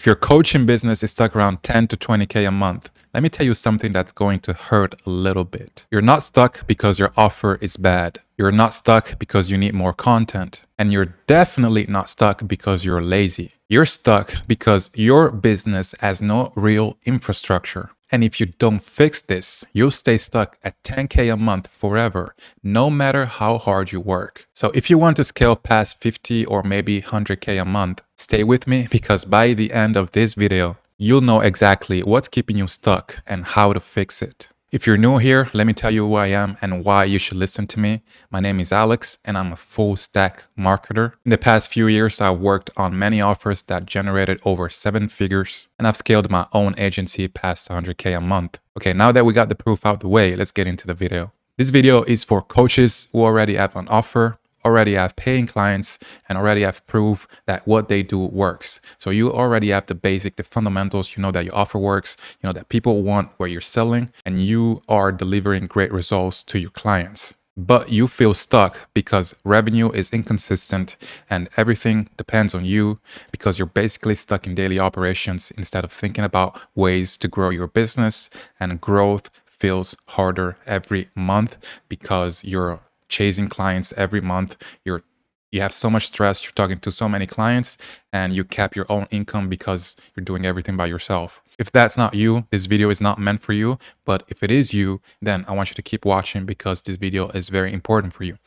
If your coaching business is stuck around 10 to 20K a month, let me tell you something that's going to hurt a little bit. You're not stuck because your offer is bad. You're not stuck because you need more content. And you're definitely not stuck because you're lazy. You're stuck because your business has no real infrastructure. And if you don't fix this, you'll stay stuck at 10K a month forever, no matter how hard you work. So if you want to scale past 50 or maybe 100K a month, stay with me because by the end of this video, you'll know exactly what's keeping you stuck and how to fix it. If you're new here, let me tell you who I am and why you should listen to me. My name is Alex and I'm a full stack marketer. In the past few years, I've worked on many offers that generated over 7 figures and I've scaled my own agency past 100K a month. Okay, now that we got the proof out the way, let's get into the video. This video is for coaches who already have an offer, already have paying clients, and already have proof that what they do works. So you already have the fundamentals. You know that your offer works, you know that people want what you're selling, and you are delivering great results to your clients. But you feel stuck because revenue is inconsistent and everything depends on you because you're basically stuck in daily operations instead of thinking about ways to grow your business, and growth feels harder every month because you're chasing clients every month. You have so much stress, you're talking to so many clients, and you cap your own income because you're doing everything by yourself. If that's not you, this video is not meant for you. But if it is you, then I want you to keep watching because this video is very important for you.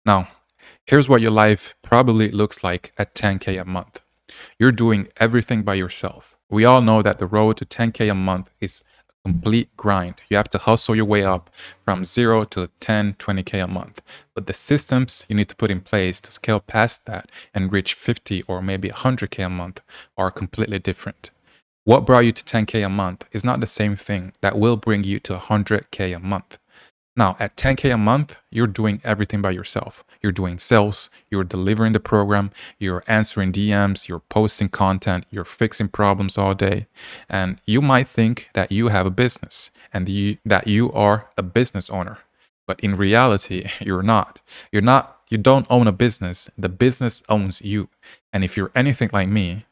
Now, here's what your life probably looks like at 10K a month. You're doing everything by yourself. We all know that the road to 10K a month is complete grind. You have to hustle your way up from 0 to 10, 20K a month. But the systems you need to put in place to scale past that and reach 50 or maybe 100K a month are completely different. What brought you to 10K a month is not the same thing that will bring you to 100K a month. Now, at 10K a month, you're doing everything by yourself. You're doing sales, you're delivering the program, you're answering DMs, you're posting content, you're fixing problems all day. And you might think that you have a business and that you are a business owner. But in reality, you're not. You don't own a business. The business owns you. And if you're anything like me,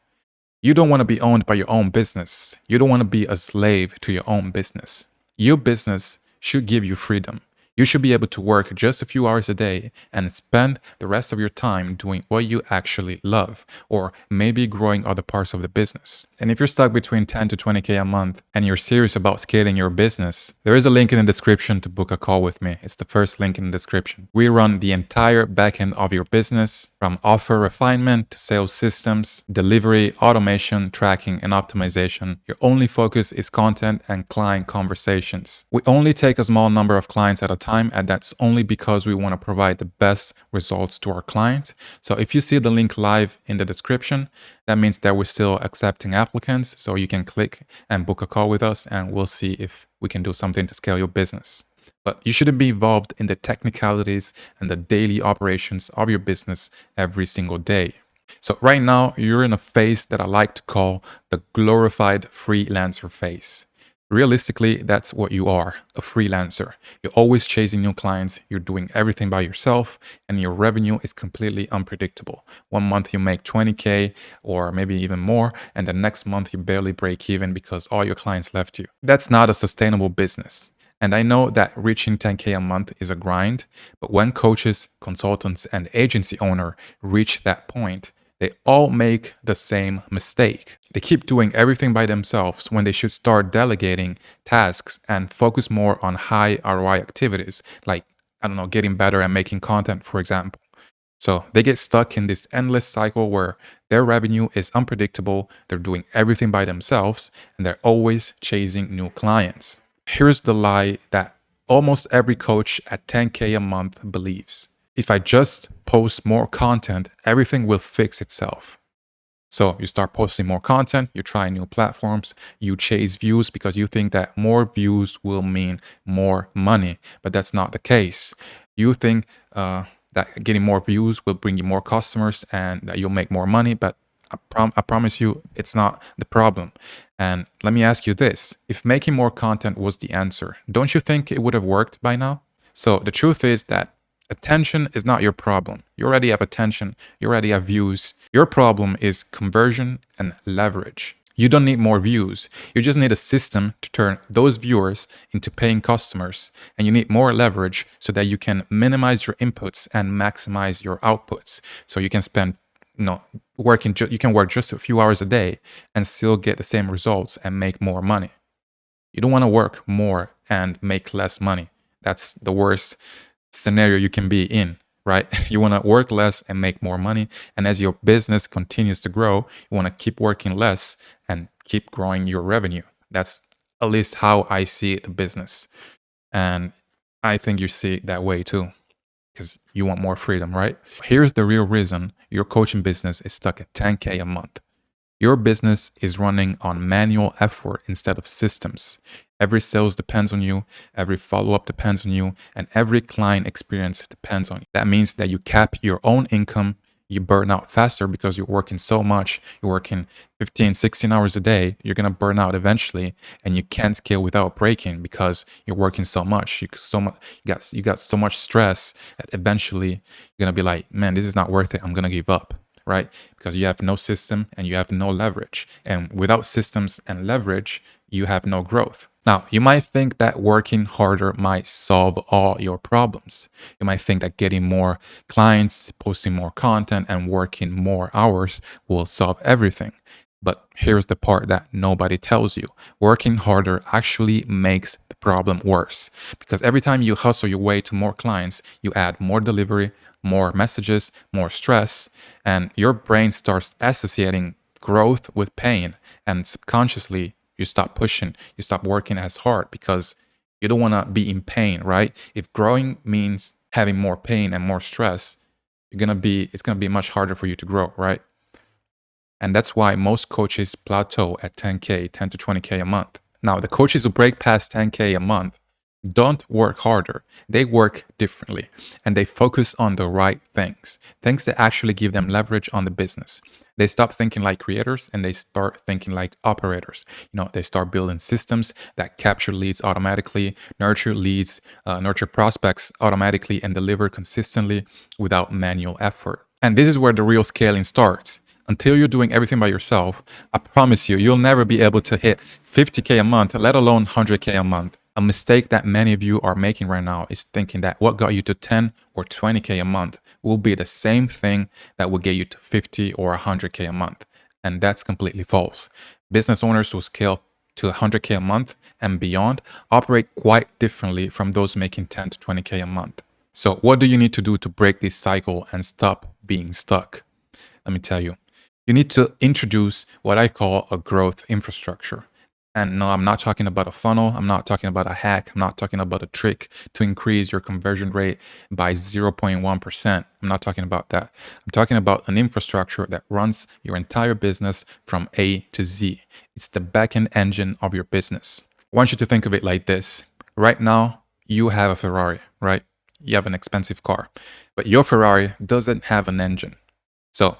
you don't want to be owned by your own business. You don't want to be a slave to your own business. Your business should give you freedom. You should be able to work just a few hours a day and spend the rest of your time doing what you actually love, or maybe growing other parts of the business. And if you're stuck between 10 to 20K a month and you're serious about scaling your business, there is a link in the description to book a call with me. It's the first link in the description. We run the entire backend of your business, from offer refinement to sales systems, delivery, automation, tracking, and optimization. Your only focus is content and client conversations. We only take a small number of clients at a time, and that's only because we want to provide the best results to our clients. So if you see the link live in the description, that means that we're still accepting applicants. So you can click and book a call with us and we'll see if we can do something to scale your business. But you shouldn't be involved in the technicalities and the daily operations of your business every single day. So right now you're in a phase that I like to call the glorified freelancer phase. Realistically, that's what you are, a freelancer. You're always chasing new clients, you're doing everything by yourself, and your revenue is completely unpredictable. One month you make 20K or maybe even more, and the next month you barely break even because all your clients left you. That's not a sustainable business. And I know that reaching 10K a month is a grind, but when coaches, consultants, and agency owner reach that point, they all make the same mistake. They keep doing everything by themselves when they should start delegating tasks and focus more on high ROI activities, like, getting better at making content, for example. So they get stuck in this endless cycle where their revenue is unpredictable, they're doing everything by themselves, and they're always chasing new clients. Here's the lie that almost every coach at 10K a month believes. If I just post more content, everything will fix itself. So you start posting more content, you try new platforms, you chase views because you think that more views will mean more money, but that's not the case. You think that getting more views will bring you more customers and that you'll make more money, but I promise you it's not the problem. And let me ask you this, if making more content was the answer, don't you think it would have worked by now? So the truth is that attention is not your problem. You already have attention. You already have views. Your problem is conversion and leverage. You don't need more views. You just need a system to turn those viewers into paying customers. And you need more leverage so that you can minimize your inputs and maximize your outputs. So you can spend, you can work just a few hours a day and still get the same results and make more money. You don't want to work more and make less money. That's the worst scenario you can be in, right? You want to work less and make more money. And as your business continues to grow, you want to keep working less and keep growing your revenue. That's at least how I see the business. And I think you see it that way too, because you want more freedom, right? Here's the real reason your coaching business is stuck at 10K a month. Your business is running on manual effort instead of systems. Every sales depends on you, every follow-up depends on you, and every client experience depends on you. That means that you cap your own income, you burn out faster because you're working so much. You're working 15, 16 hours a day. You're going to burn out eventually, and you can't scale without breaking because you're working so much. You got so much stress that eventually you're going to be like, man, this is not worth it. I'm going to give up. Right? Because you have no system and you have no leverage. And without systems and leverage, you have no growth. Now, you might think that working harder might solve all your problems. You might think that getting more clients, posting more content, and working more hours will solve everything. But here's the part that nobody tells you. Working harder actually makes the problem worse. Because every time you hustle your way to more clients, you add more delivery, more messages, more stress, and your brain starts associating growth with pain. And subconsciously, you stop pushing, you stop working as hard because you don't want to be in pain, right? If growing means having more pain and more stress, it's going to be much harder for you to grow, right? And that's why most coaches plateau at 10K, 10 to 20K a month. Now, the coaches who break past 10K a month don't work harder. They work differently and they focus on the right things that actually give them leverage on the business. They stop thinking like creators and they start thinking like operators. They start building systems that capture leads automatically, nurture leads, nurture prospects automatically, and deliver consistently without manual effort. And this is where the real scaling starts. Until you're doing everything by yourself, I promise you'll never be able to hit 50K a month, let alone 100K a month. A mistake that many of you are making right now is thinking that what got you to 10 or 20K a month will be the same thing that will get you to 50 or 100K a month. And that's completely false. Business owners who scale to 100K a month and beyond operate quite differently from those making 10 to 20K a month. So what do you need to do to break this cycle and stop being stuck? Let me tell you. You need to introduce what I call a growth infrastructure. And no, I'm not talking about a funnel. I'm not talking about a hack. I'm not talking about a trick to increase your conversion rate by 0.1%. I'm not talking about that. I'm talking about an infrastructure that runs your entire business from A to Z. It's the back-end engine of your business. I want you to think of it like this. Right now, you have a Ferrari, right? You have an expensive car, but your Ferrari doesn't have an engine. So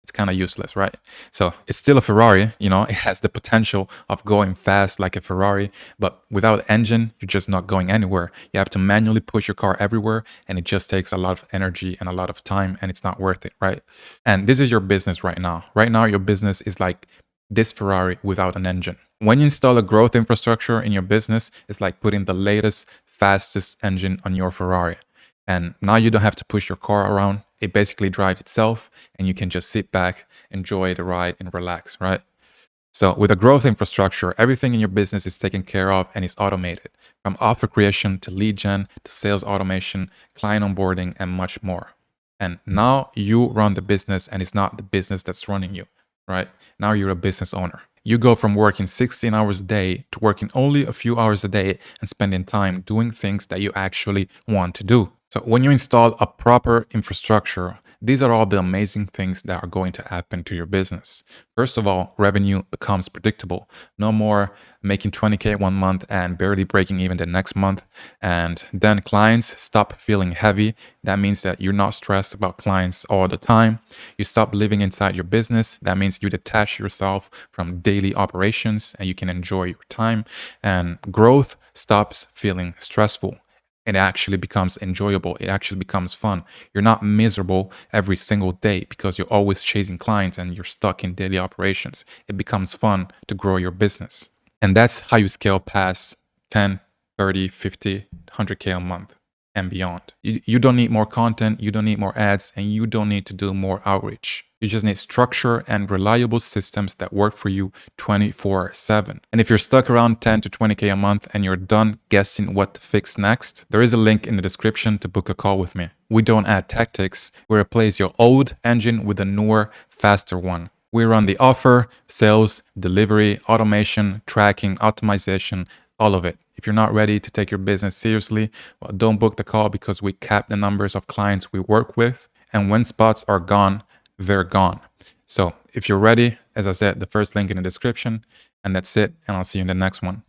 it's kind of useless, right? So it's still a Ferrari, it has the potential of going fast like a Ferrari, but without engine, you're just not going anywhere. You have to manually push your car everywhere, and it just takes a lot of energy and a lot of time, and it's not worth it, right? And this is your business right now. Right now, your business is like this Ferrari without an engine. When you install a growth infrastructure in your business, it's like putting the latest, fastest engine on your Ferrari. And now you don't have to push your car around. It basically drives itself and you can just sit back, enjoy the ride and relax, right? So with a growth infrastructure, everything in your business is taken care of and is automated, from offer creation to lead gen to sales automation, client onboarding, and much more. And now you run the business and it's not the business that's running you, right? Now you're a business owner. You go from working 16 hours a day to working only a few hours a day and spending time doing things that you actually want to do. So when you install a proper infrastructure, these are all the amazing things that are going to happen to your business. First of all, revenue becomes predictable. No more making 20K one month and barely breaking even the next month. And then clients stop feeling heavy. That means that you're not stressed about clients all the time. You stop living inside your business. That means you detach yourself from daily operations and you can enjoy your time. And growth stops feeling stressful. It actually becomes enjoyable. It actually becomes fun. You're not miserable every single day because you're always chasing clients and you're stuck in daily operations. It becomes fun to grow your business. And that's how you scale past 10, 30, 50, 100K a month and beyond. You don't need more content, you don't need more ads, and you don't need to do more outreach. You just need structure and reliable systems that work for you 24/7. And if you're stuck around 10 to 20K a month and you're done guessing what to fix next, there is a link in the description to book a call with me. We don't add tactics, we replace your old engine with a newer, faster one. We run the offer, sales, delivery, automation, tracking, optimization, all of it. If you're not ready to take your business seriously, well, don't book the call because we cap the numbers of clients we work with. And when spots are gone, they're gone. So if you're ready, as I said, the first link in the description, and that's it. And I'll see you in the next one.